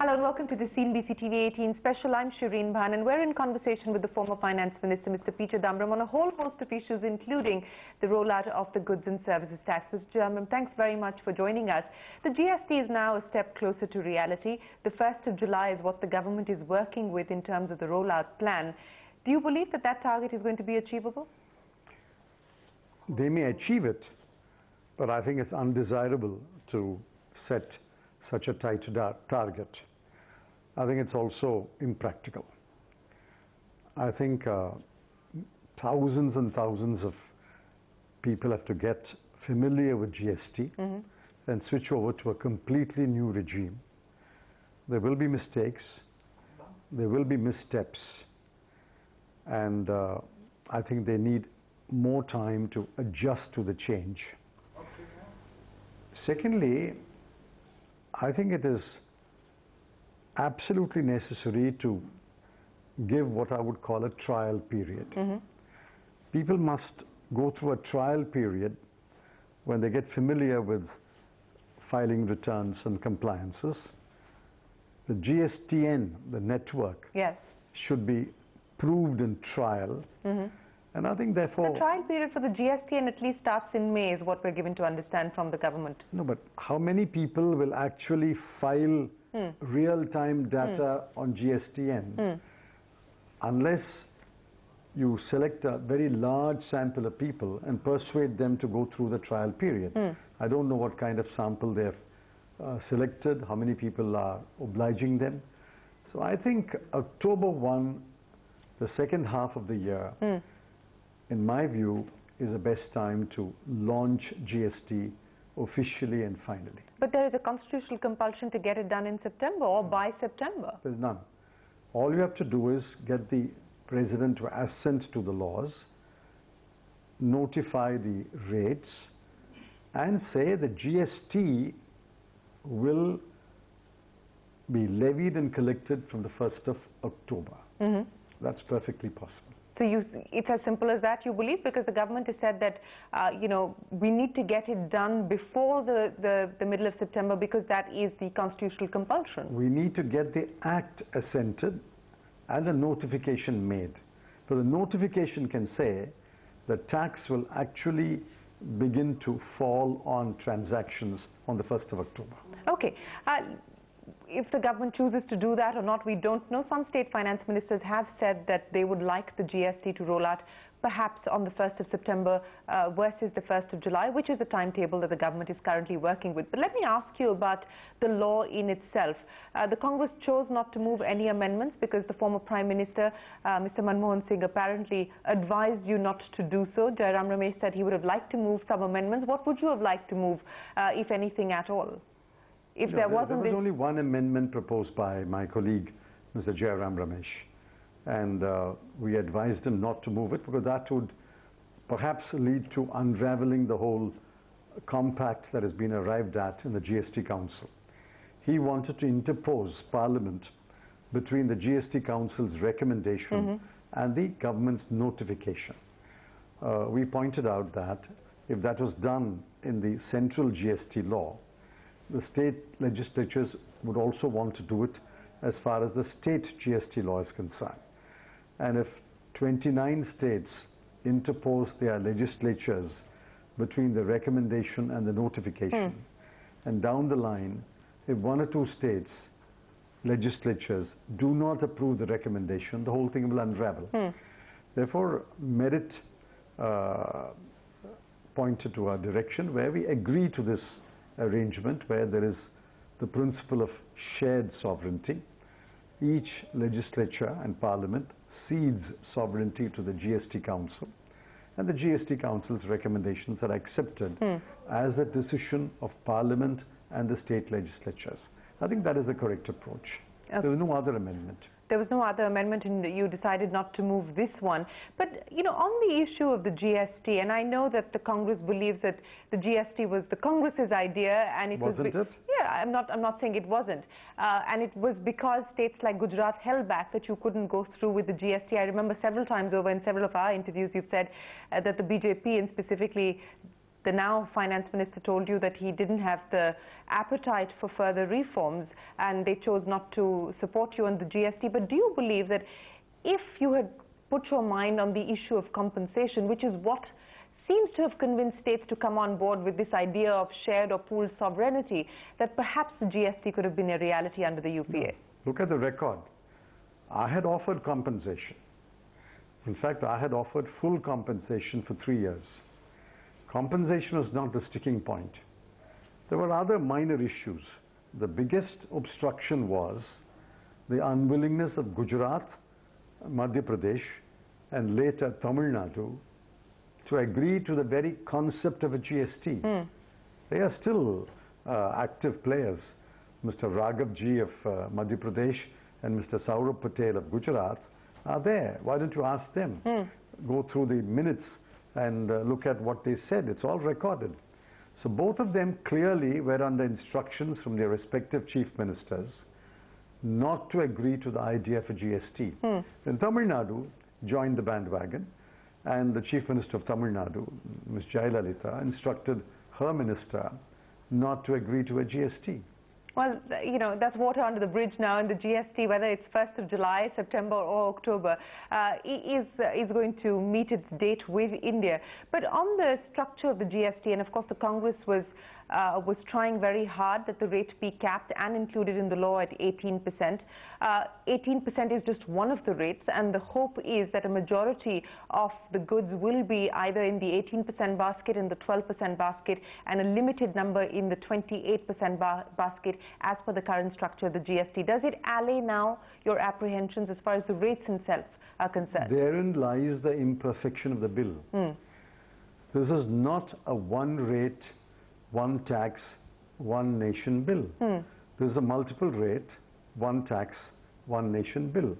Hello and welcome to the CNBC TV 18 special. I'm Shireen Bhan and we're in conversation with the former Finance Minister Mr. P Chidambaram on a whole host of issues including the rollout of the goods and services tax. Mr. Chidambaram, thanks very much for joining us. The GST is now a step closer to reality. The 1st of July is what the government is working with in terms of the rollout plan. Do you believe that that target is going to be achievable? They may achieve it, but I think it's undesirable to set such a tight target. I think it's also impractical. I think thousands and thousands of people have to get familiar with GST and switch over to a completely new regime. There will be mistakes, there will be missteps, and I think they need more time to adjust to the change. Secondly, I think it is absolutely necessary to give what I would call a trial period. People must go through a trial period when they get familiar with filing returns and compliances. The GSTN, the network, should be proved in trial. And I think therefore... The trial period for the GSTN at least starts in May is what we're given to understand from the government. No, but how many people will actually file real-time data on GSTN? Unless you select a very large sample of people and persuade them to go through the trial period. I don't know what kind of sample they have selected, how many people are obliging them. So I think October 1, the second half of the year, in my view, is the best time to launch GST officially and finally. But there is a constitutional compulsion to get it done in September or by September. There's none. All you have to do is get the President to assent to the laws, notify the rates, and say the GST will be levied and collected from the 1st of October. That's perfectly possible. So it's as simple as that, you believe? Because the government has said that, we need to get it done before the middle of September because that is the constitutional compulsion. We need to get the act assented and a notification made. So the notification can say the tax will actually begin to fall on transactions on the 1st of October. Okay. If the government chooses to do that or not, we don't know. Some state finance ministers have said that they would like the GST to roll out perhaps on the 1st of September versus the 1st of July, which is the timetable that the government is currently working with. But let me ask you about the law in itself. The Congress chose not to move any amendments because the former Prime Minister, Mr. Manmohan Singh, apparently advised you not to do so. Jairam Ramesh said he would have liked to move some amendments. What would you have liked to move, if anything at all? If there was only one amendment proposed by my colleague, Mr. Jairam Ramesh, and we advised him not to move it because that would perhaps lead to unraveling the whole compact that has been arrived at in the GST Council. He wanted to interpose Parliament between the GST Council's recommendation and the government's notification. We pointed out that if that was done in the central GST law, the state legislatures would also want to do it as far as the state GST law is concerned. And if 29 states interpose their legislatures between the recommendation and the notification, and down the line, if one or two states legislatures do not approve the recommendation, the whole thing will unravel. Therefore, Merit pointed to our direction where we agree to this arrangement where there is the principle of shared sovereignty. Each legislature and parliament cedes sovereignty to the GST Council, and the GST Council's recommendations are accepted as a decision of parliament and the state legislatures. I think that is the correct approach. There is no other amendment. There was no other amendment and you decided not to move this one. But, on the issue of the GST, and I know that the Congress believes that the GST was the Congress's idea and it wasn't it? Yeah, I'm not saying it wasn't. And it was because states like Gujarat held back that you couldn't go through with the GST. I remember several times over in several of our interviews you've said that the BJP and specifically The now Finance Minister told you that he didn't have the appetite for further reforms and they chose not to support you on the GST. But do you believe that if you had put your mind on the issue of compensation, which is what seems to have convinced states to come on board with this idea of shared or pooled sovereignty, that perhaps the GST could have been a reality under the UPA? No. Look at the record. I had offered compensation. In fact, I had offered full compensation for 3 years. Compensation was not the sticking point. There were other minor issues. The biggest obstruction was the unwillingness of Gujarat, Madhya Pradesh, and later Tamil Nadu to agree to the very concept of a GST. They are still active players. Mr. Raghav Ji of Madhya Pradesh and Mr. Saurabh Patel of Gujarat are there. Why don't you ask them? Go through the minutes and look at what they said. It's all recorded. So both of them clearly were under instructions from their respective chief ministers not to agree to the idea for GST. Then Tamil Nadu joined the bandwagon, and the chief minister of Tamil Nadu, Ms. Jayalalitha, instructed her minister not to agree to a GST. Well, you know, that's water under the bridge now, and the GST, whether it's 1st of July, September or October, is going to meet its date with India. But on the structure of the GST, and of course the Congress was trying very hard that the rate be capped and included in the law at 18%. 18% is just one of the rates, and the hope is that a majority of the goods will be either in the 18% basket, in the 12% basket, and a limited number in the 28% basket as per the current structure of the GST. Does it allay now your apprehensions as far as the rates themselves are concerned? Therein lies the imperfection of the bill. This is not a one rate, one tax, one nation bill. This is a multiple rate, one tax, one nation bill.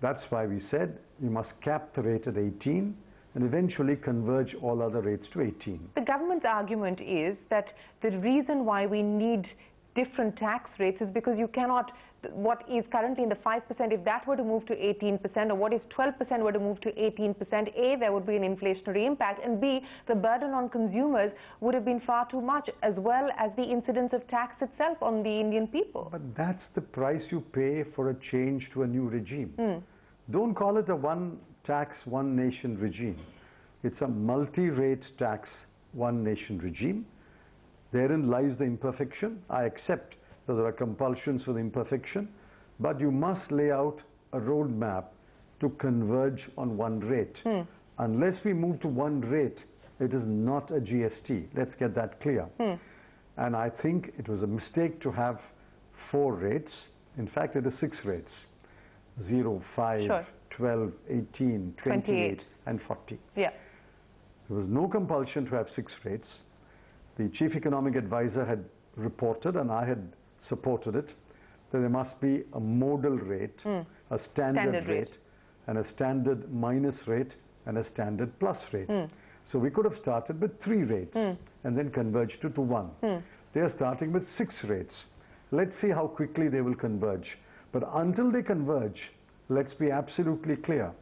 That's why we said you must cap the rate at 18 and eventually converge all other rates to 18. The government's argument is that the reason why we need different tax rates is because you cannot, what is currently in the 5%, if that were to move to 18%, or what is 12% were to move to 18%, A, there would be an inflationary impact, and B, the burden on consumers would have been far too much, as well as the incidence of tax itself on the Indian people. But that's the price you pay for a change to a new regime. Don't call it a one tax, one nation regime. It's a multi-rate tax, one nation regime. Therein lies the imperfection. I accept that there are compulsions for the imperfection, but you must lay out a roadmap to converge on one rate. Unless we move to one rate, it is not a GST. Let's get that clear. And I think it was a mistake to have 4 rates. In fact, it is 6 rates. 0, 5, 12, 18, 28, and 40. Yeah. There was no compulsion to have 6 rates. The chief economic advisor had reported, and I had supported it, that there must be a modal rate, a standard rate, and a standard minus rate, and a standard plus rate. So we could have started with 3 rates and then converged to 1. They are starting with 6 rates. Let's see how quickly they will converge. But until they converge, let's be absolutely clear.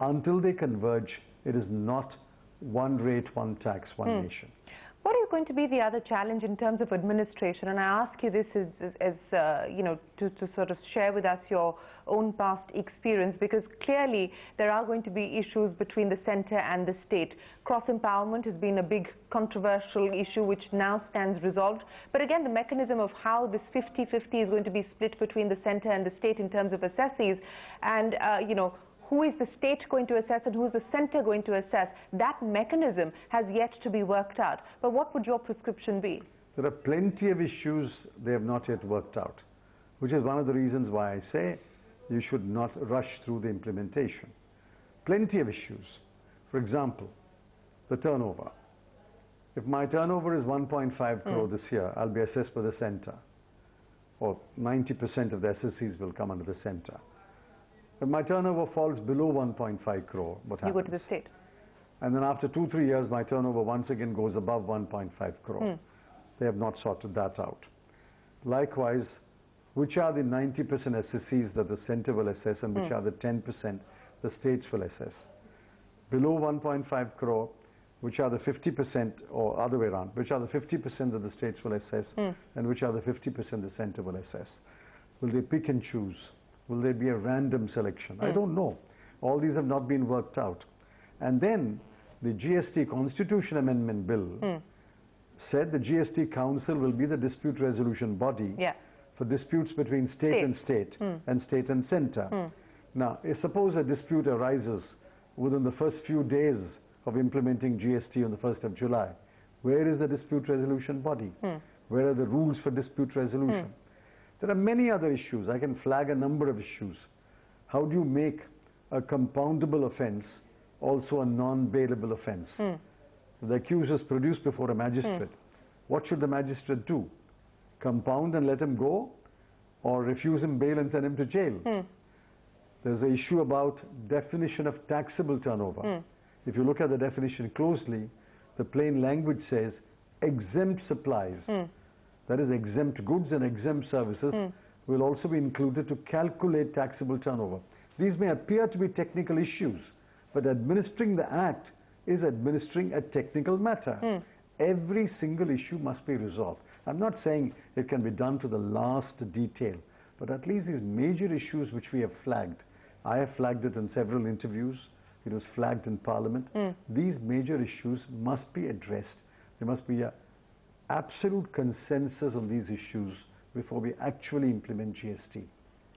Until they converge, it is not one rate, one tax, one nation. What is going to be the other challenge in terms of administration? And I ask you this as you know, to sort of share with us your own past experience, because clearly there are going to be issues between the centre and the state. Cross-empowerment has been a big controversial issue which now stands resolved. But again, the mechanism of how this 50-50 is going to be split between the centre and the state in terms of assessees, and you know, who is the state going to assess and who is the centre going to assess, that mechanism has yet to be worked out. But what would your prescription be? There are plenty of issues they have not yet worked out, which is one of the reasons why I say you should not rush through the implementation. Plenty of issues. For example, the turnover. If my turnover is 1.5 crore this year, I'll be assessed by the centre, or 90% of the SSCs will come under the centre. If my turnover falls below 1.5 crore, what happens? You go to the state. And then after 2-3 years, my turnover once again goes above 1.5 crore. They have not sorted that out. Likewise, which are the 90% SSCs that the centre will assess and which are the 10% the states will assess? Below 1.5 crore, which are the 50% or other way around, which are the 50% that the states will assess and which are the 50% the center will assess. Will they pick and choose? Will there be a random selection? I don't know. All these have not been worked out. And then the GST Constitution Amendment Bill said the GST Council will be the dispute resolution body for disputes between state and state and state and center. Now, suppose a dispute arises within the first few days of implementing GST on the 1st of July. Where is the dispute resolution body? Where are the rules for dispute resolution? There are many other issues. I can flag a number of issues. How do you make a compoundable offence also a non-bailable offence? The accused is produced before a magistrate. What should the magistrate do? Compound and let him go, or refuse him bail and send him to jail? There's an issue about definition of taxable turnover. If you look at the definition closely, the plain language says exempt supplies, that is exempt goods and exempt services, will also be included to calculate taxable turnover. These may appear to be technical issues, but administering the Act is administering a technical matter. Every single issue must be resolved. I'm not saying it can be done to the last detail, but at least these major issues which we have flagged, I have flagged it in several interviews, it was flagged in Parliament, these major issues must be addressed. There must be an absolute consensus on these issues before we actually implement GST.